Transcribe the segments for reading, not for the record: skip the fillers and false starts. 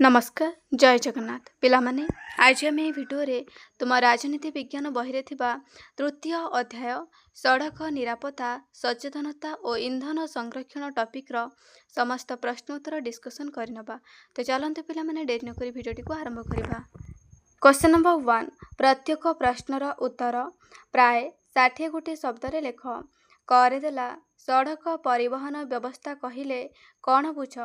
नमस्कार जय जगन्नाथ पिलामाने आज आम भिडियो तुम राजनीति विज्ञान बही तृतीय अध्याय सड़क निरापत्ता सचेतनता और इंधन संरक्षण टॉपिक रो समस्त प्रश्नोत्तर डिस्कशन करनबा। तो चलते पिलामाने डेरी नक भिडियोटी को आरंभ करवा। क्वेश्चन नंबर 1 प्रत्येक प्रश्नर उत्तर प्राय 60 गोटी शब्द लेख। करदेला सड़क परिवहन व्यवस्था कहिले कौन बुझ।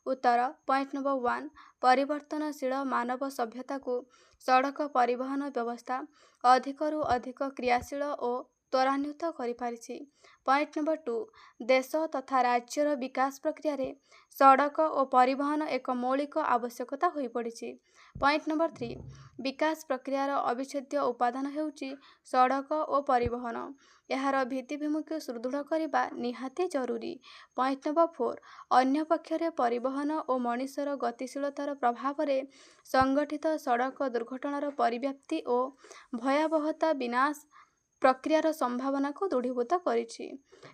उत्तर पॉइंट नंबर 1 परिवर्तनशील मानव सभ्यता को सड़क परिवहन व्यवस्था अधिकरू अधिक क्रियाशील और त्वरान्वित करिपारिछि। पॉइंट नंबर 2 देश तथा राज्यर विकास प्रक्रिया रे सड़क और परिवहन एक मौलिक आवश्यकता होई पड़िछि। पॉइंट नंबर 3 विकास प्रक्रियार अविच्छेद्य उपादान हेउछि सड़क और परिवहन। यार भित्तिभूमि सुदृढ़ करने निहाती जरूरी। पॉइंट नंबर 4 अन्य पक्षरे परिवहन और मनुष्यर गतिशीलतार प्रभाव रे संगठित सड़क दुर्घटनार परिव्याप्ति और भयावहता विनाश प्रक्रियार संभावना को दृढ़ीभूत करिछि।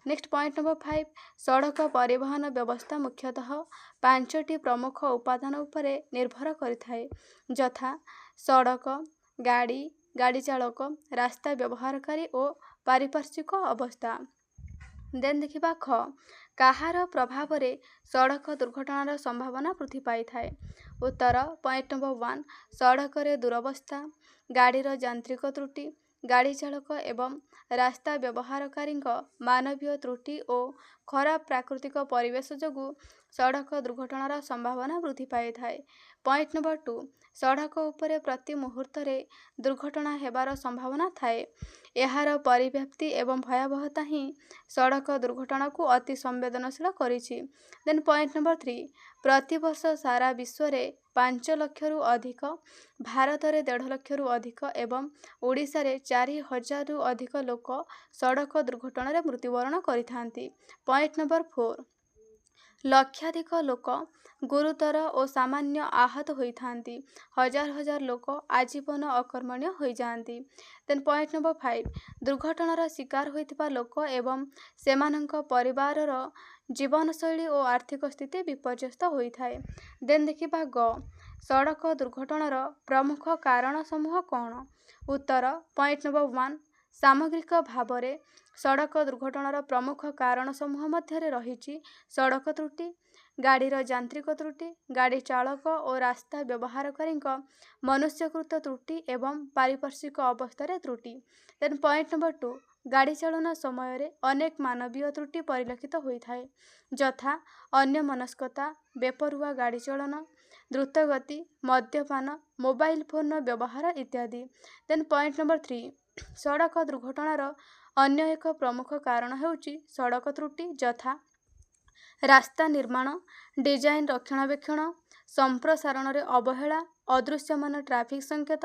नेक्स्ट पॉइंट नंबर 5 सड़क परिवहन व्यवस्था मुख्यतः 5टी प्रमुख उपादान उपरे निर्भर करिथाए यथा सड़क गाड़ी गाड़ी चालक रास्ता व्यवहारकारी और पारिपार्श्विक अवस्था। देन देखिबा ख कहार प्रभाव रे सड़क दुर्घटनार संभावना वृद्धि पाई थाए। उत्तर पॉइंट नंबर 1 सड़क रे दुरवस्था गाड़ीर यांत्रिक त्रुटि गाड़ी चालक एवं रास्ता व्यवहारकारी मानवीय त्रुटि और खराब प्राकृतिक परिवेश जोगु सड़क दुर्घटनार संभावना वृद्धि पाई थाए। पॉइंट नंबर 2 सड़क उपरे प्रति मुहूर्त दुर्घटना हेबार संभावना थाए। यार परिव्याप्ति एवं भयावहता ही सड़क दुर्घटना को अति संवेदनशील करिछि। देन पॉइंट नंबर 3 प्रति वर्ष सारा विश्व रे 5 लाख रु अधिक भारत रे 1.5 लाख रु अधिक एवं ओडिशा रे 4000 रु अधिक लोक सड़क दुर्घटना रे मृत्युवरण करिथांती। पॉइंट नंबर 4 लक्षाधिक लोक गुरुतर और सामान्य आहत होइथांती। हजार हजार लोक आजीवन अकर्मण्य हो जाती। देन पॉइंट नंबर 5 दुर्घटनार शिकार होइथिबा लोक एवं सेमानंक परिवारर जीवनशैली और आर्थिक स्थिति विपर्यस्त होइथाए। देन देखिबा ग सड़क दुर्घटनार प्रमुख कारण समूह कौन। उत्तर पॉइंट नंबर 1 सामग्रिक भाव में सड़क दुर्घटनार प्रमुख कारण समूह मध्य रही सड़क त्रुटि गाड़ीर यांत्रिक त्रुटि गाड़ी चालक और रास्ता व्यवहारकारी मनुष्यकृत त्रुटि एवं पारिपार्श्विक अवस्था त्रुटि। देन पॉइंट नंबर 2 गाड़ी चालन समय रे अनेक मानवीय त्रुटि परिलक्षित होता है यथा अन्यमनस्कता बेपरुआ गाड़ी चलन द्रुत गति मद्यपान मोबाइल फोन व्यवहार इत्यादि। देन पॉइंट नंबर 3 सड़क दुर्घटनार अन्य एक प्रमुख कारण हेउछि सड़क त्रुटि यथा रास्ता निर्माण डिजाइन रक्षणाबेक्षण संप्रसारण रे अवहेला अदृश्यमान ट्रैफिक संकेत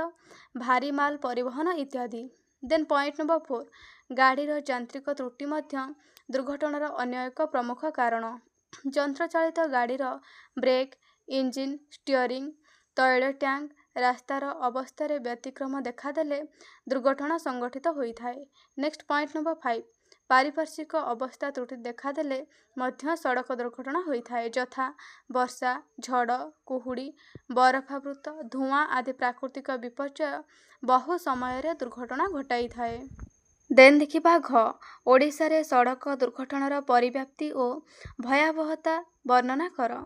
भारी माल परिवहन इत्यादि। देन पॉइंट नंबर 4 गाड़ीर यांत्रिक त्रुटि मध्य दुर्घटनार अन्य एक प्रमुख कारण। यंत्रचालित गाड़ीर ब्रेक इंजिन स्टीयरिंग तैल टैंक रास्तार अवस्था रे व्यतिक्रम देखादेले दुर्घटना संगठित होता है। नेक्स्ट पॉइंट नंबर 5 पारिपार्श्विक अवस्था त्रुटि देखादेले मध्य सड़क दुर्घटना होता है यथा वर्षा झड़ कुहुड़ी बरफावृत धुआं आदि प्राकृतिक विपर्यय बहु समय दुर्घटना घटाई थाए। देन देखिबा घ ओडिशा रे सड़क दुर्घटनार परिव्याप्ति और भयावहता वर्णना कर।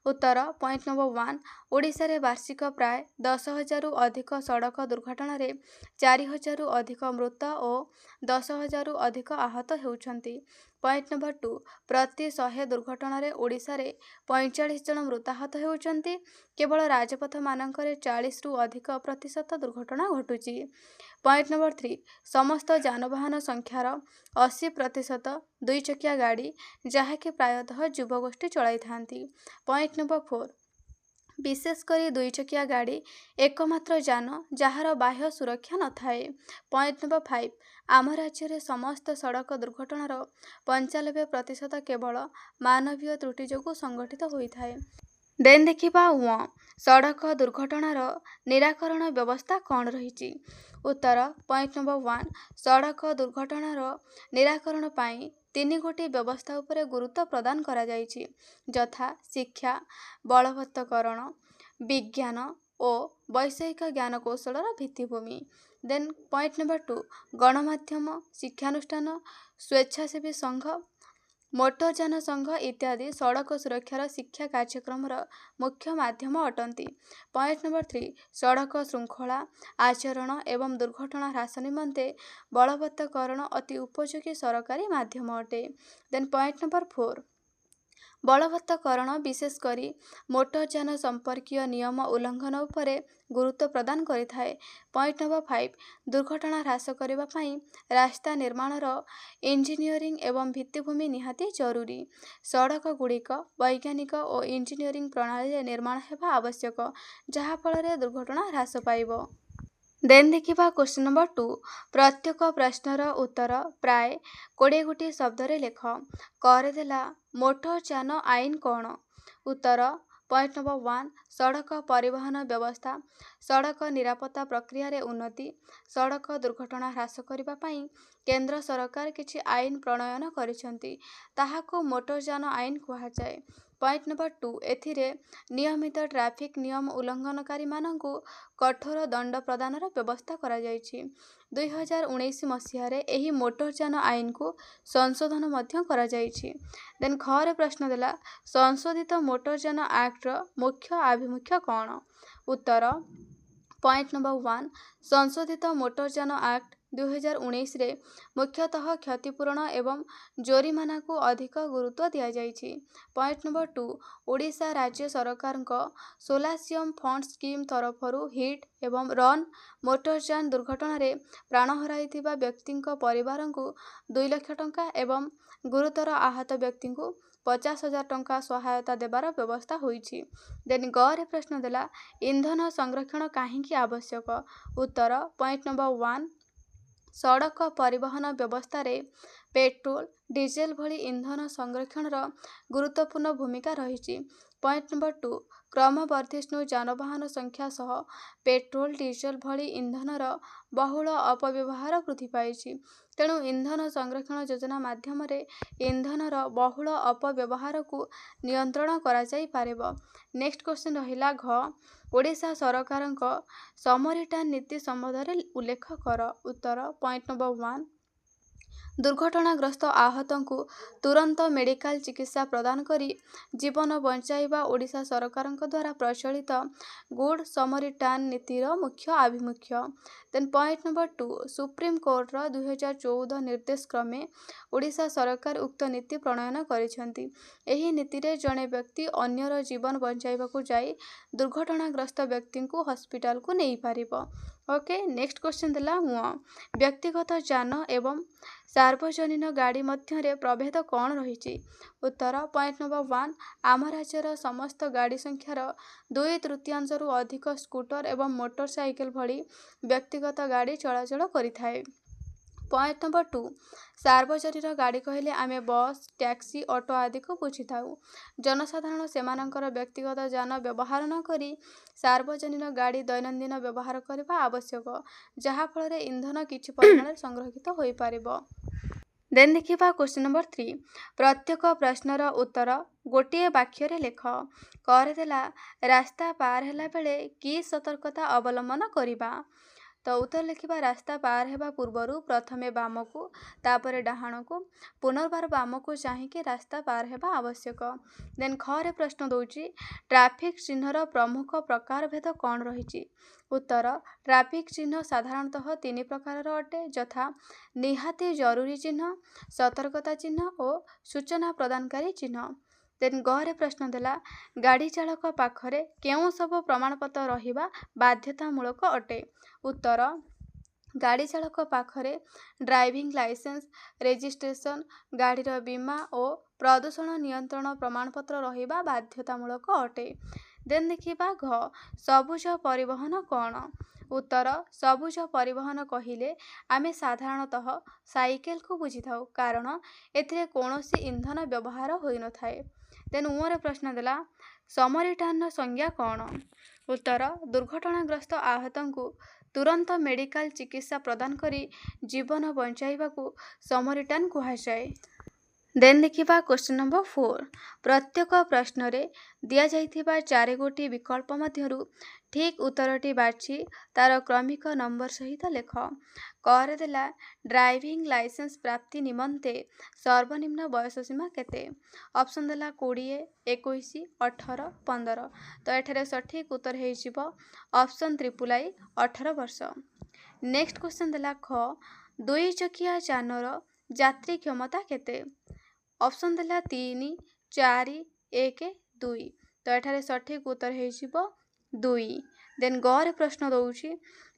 उत्तर पॉइंट नंबर 1 ओडिशा रे वार्षिक प्राय 10,000 रु अधिक सड़क दुर्घटना रे 4,000 रु अधिक मृत और 10,000 रु अधिक आहत हेउछंती। पॉइंट नंबर 2 प्रति 100 दुर्घटना रे ओडिशा रे 45 जन मृताहत हेउछंती। केवल राजपथ मानकरे 40 रु अधिक प्रतिशत दुर्घटना घटुची। पॉइंट नंबर 3 समस्त जानवाहन संख्यार 80% 2 चकिया गाड़ी जहाँकि प्रायतः युवगोष्ठी चलाई थांती। पॉइंट नंबर 4 विशेषकर 2 चकिया गाड़ी एकमात्र जान जहार बाह्य सुरक्षा न थाए। पॉइंट नंबर 5 आम राज्य रे समस्त सड़क दुर्घटनार 95% केवल मानवीय त्रुटि जोगु संगठित होता है। देन देखिबा सड़क दुर्घटनार निराकरण व्यवस्था कौन रही। उत्तर पॉइंट नंबर 1 सड़क दुर्घटनार निराकरण पाई 3 गोटी व्यवस्था उपरे गुरुत्व प्रदान करा जाइछि यथा शिक्षा बलवत्तकरण ବିଜ୍ଞାନ ଓ ବୈଷୟିକ ଜ୍ଞାନ କୌଶଳର ଭିତ୍ତିଭୂମି। ଦେନ୍ ପଏଣ୍ଟ ନମ୍ବର 2 ଗଣମାଧ୍ୟମ, ଶିକ୍ଷାନୁଷ୍ଠାନ, ସ୍ୱେଚ୍ଛାସେବୀ ସଂଘ, ମୋଟରଯାନ ସଂଘ ଇତ୍ୟାଦି ସଡ଼କ ସୁରକ୍ଷାର ଶିକ୍ଷା କାର୍ଯ୍ୟକ୍ରମର ମୁଖ୍ୟ ମାଧ୍ୟମ ଅଟନ୍ତି। ପଏଣ୍ଟ ନମ୍ବର 3 ସଡ଼କ ଶୃଙ୍ଖଳା, ଆଚରଣ ଏବଂ ଦୁର୍ଘଟଣା ହ୍ରାସ ନିମନ୍ତେ ବଳବତ୍ତକରଣ ଅତି ଉପଯୋଗୀ ସରକାରୀ ମାଧ୍ୟମ ଅଟେ। ଦେନ୍ ପଏଣ୍ଟ ନମ୍ବର 4 ବଳବତ୍ତକରଣ ବିଶେଷ କରି ମୋଟରଯାନ ସମ୍ପର୍କୀୟ ନିୟମ ଉଲ୍ଲଂଘନ ଉପରେ ଗୁରୁତ୍ୱ ପ୍ରଦାନ କରିଥାଏ। ପଏଣ୍ଟ ନମ୍ବର 5 ଦୁର୍ଘଟଣା ହ୍ରାସ କରିବା ପାଇଁ ରାସ୍ତା ନିର୍ମାଣର ଇଞ୍ଜିନିୟରିଂ ଏବଂ ଭିତ୍ତିଭୂମି ନିହାତି ଜରୁରୀ। ସଡ଼କଗୁଡ଼ିକ ବୈଜ୍ଞାନିକ ଓ ଇଞ୍ଜିନିୟରିଂ ପ୍ରଣାଳୀରେ ନିର୍ମାଣ ହେବା ଆବଶ୍ୟକ, ଯାହାଫଳରେ ଦୁର୍ଘଟଣା ହ୍ରାସ ପାଇବ। ଦେନ୍ ଦେଖିବା କ୍ୱେଶ୍ଚନ ନମ୍ବର 2 ପ୍ରତ୍ୟେକ ପ୍ରଶ୍ନର ଉତ୍ତର ପ୍ରାୟ 20 ଗୋଟି ଶବ୍ଦରେ ଲେଖ। କରିଦେଲା ମୋଟରଯାନ ଆଇନ କ'ଣ? ଉତ୍ତର ପଏଣ୍ଟ ନମ୍ବର 1 ସଡ଼କ ପରିବହନ ବ୍ୟବସ୍ଥା, ସଡ଼କ ନିରାପତ୍ତା ପ୍ରକ୍ରିୟାରେ ଉନ୍ନତି, ସଡ଼କ ଦୁର୍ଘଟଣା ହ୍ରାସ କରିବା ପାଇଁ କେନ୍ଦ୍ର ସରକାର କିଛି ଆଇନ ପ୍ରଣୟନ କରିଛନ୍ତି, ତାହାକୁ ମୋଟରଯାନ ଆଇନ କୁହାଯାଏ। ପଏଣ୍ଟ ନମ୍ବର 2 ଏଥିରେ ନିୟମିତ ଟ୍ରାଫିକ୍ ନିୟମ ଉଲ୍ଲଂଘନକାରୀମାନଙ୍କୁ କଠୋର ଦଣ୍ଡ ପ୍ରଦାନର ବ୍ୟବସ୍ଥା କରାଯାଇଛି। 2019 ମସିହାରେ ଏହି ମୋଟରଯାନ ଆଇନକୁ ସଂଶୋଧନ ମଧ୍ୟ କରାଯାଇଛି। ଦେନ୍ ଖରେ ପ୍ରଶ୍ନ ଦେଲା ସଂଶୋଧିତ ମୋଟରଯାନ ଆକ୍ଟର ମୁଖ୍ୟ ଆଭିମୁଖ୍ୟ କ'ଣ? ଉତ୍ତର ପଏଣ୍ଟ ନମ୍ବର 1 ସଂଶୋଧିତ ମୋଟରଯାନ ଆକ୍ଟ 2019ରେ ମୁଖ୍ୟତଃ କ୍ଷତିପୂରଣ ଏବଂ ଜୋରିମାନାକୁ ଅଧିକ ଗୁରୁତ୍ୱ ଦିଆଯାଇଛି। ପଏଣ୍ଟ ନମ୍ବର 2 ଓଡ଼ିଶା ରାଜ୍ୟ ସରକାରଙ୍କ ସୋଲାସିୟମ ଫଣ୍ଡ ସ୍କିମ୍ ତରଫରୁ ହିଟ୍ ଏବଂ ରନ୍ ମୋଟରଯାନ ଦୁର୍ଘଟଣାରେ ପ୍ରାଣ ହରାଇଥିବା ବ୍ୟକ୍ତିଙ୍କ ପରିବାରଙ୍କୁ 2 ଲକ୍ଷ ଟଙ୍କା ଏବଂ ଗୁରୁତର ଆହତ ବ୍ୟକ୍ତିଙ୍କୁ 50,000 ଟଙ୍କା ସହାୟତା ଦେବାର ବ୍ୟବସ୍ଥା ହୋଇଛି। ଦେନ୍ ଗରେ ପ୍ରଶ୍ନ ଦେଲା ଇନ୍ଧନ ସଂରକ୍ଷଣ କାହିଁକି ଆବଶ୍ୟକ? ଉତ୍ତର ପଏଣ୍ଟ ନମ୍ବର 1 ସଡ଼କ ପରିବହନ ବ୍ୟବସ୍ଥାରେ ପେଟ୍ରୋଲ, ଡିଜେଲ ଭଳି ଇନ୍ଧନ ସଂରକ୍ଷଣର ଗୁରୁତ୍ୱପୂର୍ଣ୍ଣ ଭୂମିକା ରହିଛି। ପଏଣ୍ଟ ନମ୍ବର 2 କ୍ରମବର୍ଦ୍ଧିଷ୍ଣୁ ଯାନବାହନ ସଂଖ୍ୟା ସହ ପେଟ୍ରୋଲ, ଡିଜେଲ ଭଳି ଇନ୍ଧନର ବହୁଳ ଅପବ୍ୟବହାର ବୃଦ୍ଧି ପାଇଛି। ତେଣୁ ଇନ୍ଧନ ସଂରକ୍ଷଣ ଯୋଜନା ମାଧ୍ୟମରେ ଇନ୍ଧନର ବହୁଳ ଅପବ୍ୟବହାରକୁ ନିୟନ୍ତ୍ରଣ କରାଯାଇପାରିବ। ନେକ୍ସଟ କ୍ୱେଶ୍ଚନ ରହିଲା ଘ ଓଡ଼ିଶା ସରକାରଙ୍କ ସମରିଟାର୍ନ ନୀତି ସମ୍ବନ୍ଧରେ ଉଲ୍ଲେଖ କର। ଉତ୍ତର ପଏଣ୍ଟ ନମ୍ବର 1 ଦୁର୍ଘଟଣାଗ୍ରସ୍ତ ଆହତଙ୍କୁ ତୁରନ୍ତ ମେଡିକାଲ ଚିକିତ୍ସା ପ୍ରଦାନ କରି ଜୀବନ ବଞ୍ଚାଇବା ଓଡ଼ିଶା ସରକାରଙ୍କ ଦ୍ୱାରା ପ୍ରଚଳିତ ଗୁଡ୍ ସମରିଟାର୍ନ ନୀତିର ମୁଖ୍ୟ ଆଭିମୁଖ୍ୟ। ଦେନ୍ ପଏଣ୍ଟ ନମ୍ବର 2 ସୁପ୍ରିମକୋର୍ଟର 2014 ନିର୍ଦ୍ଦେଶ କ୍ରମେ ଓଡ଼ିଶା ସରକାର ଉକ୍ତ ନୀତି ପ୍ରଣୟନ କରିଛନ୍ତି। ଏହି ନୀତିରେ ଜଣେ ବ୍ୟକ୍ତି ଅନ୍ୟର ଜୀବନ ବଞ୍ଚାଇବାକୁ ଯାଇ ଦୁର୍ଘଟଣାଗ୍ରସ୍ତ ବ୍ୟକ୍ତିଙ୍କୁ ହସ୍ପିଟାଲକୁ ନେଇପାରିବ। ଓକେ ନେକ୍ସଟ କ୍ୱେଶ୍ଚନ ଦେଲା ବ୍ୟକ୍ତିଗତ ଯାନ ଏବଂ ସାର୍ବଜନୀନ ଗାଡ଼ି ମଧ୍ୟରେ ପ୍ରଭେଦ କ'ଣ ରହିଛି? ଉତ୍ତର ପଏଣ୍ଟ ନମ୍ବର 1 ଆମ ରାଜ୍ୟର ସମସ୍ତ ଗାଡ଼ି ସଂଖ୍ୟାର 2/3 ଅଧିକ ସ୍କୁଟର ଏବଂ ମୋଟର ସାଇକେଲ ଭଳି ବ୍ୟକ୍ତିଗତ ଗାଡ଼ି ଚଳାଚଳ କରିଥାଏ। ପଏଣ୍ଟ ନମ୍ବର 2 ସାର୍ବଜନୀନ ଗାଡ଼ି କହିଲେ ଆମେ ବସ୍, ଟ୍ୟାକ୍ସି, ଅଟୋ ଆଦିକୁ ବୁଝିଥାଉ। ଜନସାଧାରଣ ସେମାନଙ୍କର ବ୍ୟକ୍ତିଗତ ଯାନ ବ୍ୟବହାର ନ କରି ସାର୍ବଜନୀନ ଗାଡ଼ି ଦୈନନ୍ଦିନ ବ୍ୟବହାର କରିବା ଆବଶ୍ୟକ, ଯାହାଫଳରେ ଇନ୍ଧନ କିଛି ପରିମାଣରେ ସଂରକ୍ଷିତ ହୋଇପାରିବ। ଦେନ୍ ଦେଖିବା କ୍ୱେଶ୍ଚନ ନମ୍ବର 3 ପ୍ରତ୍ୟେକ ପ୍ରଶ୍ନର ଉତ୍ତର ଗୋଟିଏ ବାକ୍ୟରେ ଲେଖ। କରିଦେଲା ରାସ୍ତା ପାର ହେଲା ବେଳେ କି ସତର୍କତା ଅବଲମ୍ବନ କରିବା? ତ ଉତ୍ତର ଲେଖିବା ରାସ୍ତା ପାର ହେବା ପୂର୍ବରୁ ପ୍ରଥମେ ବାମକୁ, ତାପରେ ଡାହାଣକୁ, ପୁନର୍ବାର ବାମକୁ ଚାହିଁକି ରାସ୍ତା ପାର ହେବା ଆବଶ୍ୟକ। ଦେନ୍ ଖରେ ପ୍ରଶ୍ନ ଦଉଛି ଟ୍ରାଫିକ୍ ଚିହ୍ନର ପ୍ରମୁଖ ପ୍ରକାରଭେଦ କ'ଣ ରହିଛି? ଉତ୍ତର ଟ୍ରାଫିକ୍ ଚିହ୍ନ ସାଧାରଣତଃ 3 ପ୍ରକାରର ଅଟେ, ଯଥା ନିହାତି ଜରୁରୀ ଚିହ୍ନ, ସତର୍କତା ଚିହ୍ନ ଓ ସୂଚନା ପ୍ରଦାନକାରୀ ଚିହ୍ନ। ଦେନ୍ ଗରେ ପ୍ରଶ୍ନ ଦେଲା ଗାଡ଼ି ଚାଳକ ପାଖରେ କେଉଁ ସବୁ ପ୍ରମାଣପତ୍ର ରହିବା ବାଧ୍ୟତାମୂଳକ ଅଟେ? ଉତ୍ତର ଗାଡ଼ି ଚାଳକ ପାଖରେ ଡ୍ରାଇଭିଂ ଲାଇସେନ୍ସ, ରେଜିଷ୍ଟ୍ରେସନ, ଗାଡ଼ିର ବୀମା ଓ ପ୍ରଦୂଷଣ ନିୟନ୍ତ୍ରଣ ପ୍ରମାଣପତ୍ର ରହିବା ବାଧ୍ୟତାମୂଳକ ଅଟେ। ଦେନ୍ ଦେଖିବା ଘ ସବୁଜ ପରିବହନ କ'ଣ? ଉତ୍ତର ସବୁଜ ପରିବହନ କହିଲେ ଆମେ ସାଧାରଣତଃ ସାଇକେଲକୁ ବୁଝିଥାଉ, କାରଣ ଏଥିରେ କୌଣସି ଇନ୍ଧନ ବ୍ୟବହାର ହୋଇନଥାଏ। ଦେନ୍ ଉଁରେ ପ୍ରଶ୍ନ ଦେଲା ସମରିଟାର୍ନ ସଂଜ୍ଞା କ'ଣ? ଉତ୍ତର ଦୁର୍ଘଟଣାଗ୍ରସ୍ତ ଆହତଙ୍କୁ ତୁରନ୍ତ ମେଡିକାଲ ଚିକିତ୍ସା ପ୍ରଦାନ କରି ଜୀବନ ବଞ୍ଚାଇବାକୁ ସମରିଟାର୍ନ କୁହାଯାଏ। देन देखिबा क्वेश्चन नंबर 4 प्रत्येक प्रश्न रे दिया जाइथिबा 4 गोटी विकल्प मध्यरु ठीक उत्तरटी बाछि तार क्रमिक नंबर सहित लेख कर देला ड्राइविंग लाइसेंस प्राप्ति निमंते सर्वनिम्न बयस सीमा केते ऑप्शन देला 20 21 18 15 तो एठारे सठिक उत्तर हे जिवो ऑप्शन ट्रिपल आई 18 वर्ष। नेक्स्ट क्वेश्चन देला ख दुई चकिया जानर यात्री क्षमता केते ऑप्शन देला 3 4 1 2 तो एठारे सठिक उत्तर हे जिवो 2। देन गरे प्रश्न दउछि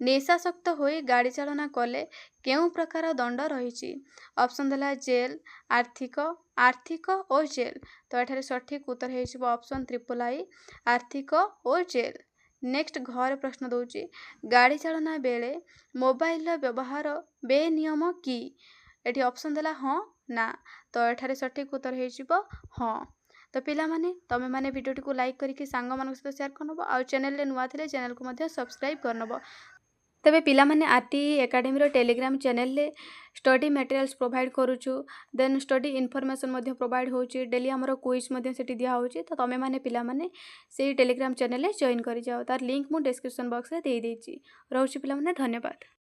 निशाशक्त होई गाड़ी चालना कले केउ प्रकार दंड रहिछि ऑप्शन देला जेल आर्थिक आर्थिक और जेल तो एठारे सठिक उत्तर हे जिवो ऑप्शन ट्रिपल आई आर्थिक और जेल। नेक्स्ट घर प्रश्न दउछि गाड़ी चालना बेले मोबाइल व्यवहार बेनियम की एठी ऑप्शन देला हाँ ना तो एठारे सठिक उत्तर हे जिवो हाँ। तो पिला माने तमे माने वीडियोटी को लाइक करिके सांग मानक सहित शेयर करनबो आ चैनल ले नुआ थिले चैनल को मध्ये सब्सक्राइब करनबो। तबे पिला माने आरटी एकेडमी रो टेलीग्राम चैनल ले स्टडी मटेरियल्स प्रोवाइड करूछु देन स्टडी इन्फॉर्मेशन मध्ये प्रोवाइड होउची डेली हमरो क्विज मध्ये सेठी दिया होउची तो तमे माने पिला माने सेही टेलीग्राम चैनल ले जॉइन करि जाओ तार लिंक मु डिस्क्रिप्शन बॉक्स रे दे देछि। रहउची पिला माने धन्यवाद।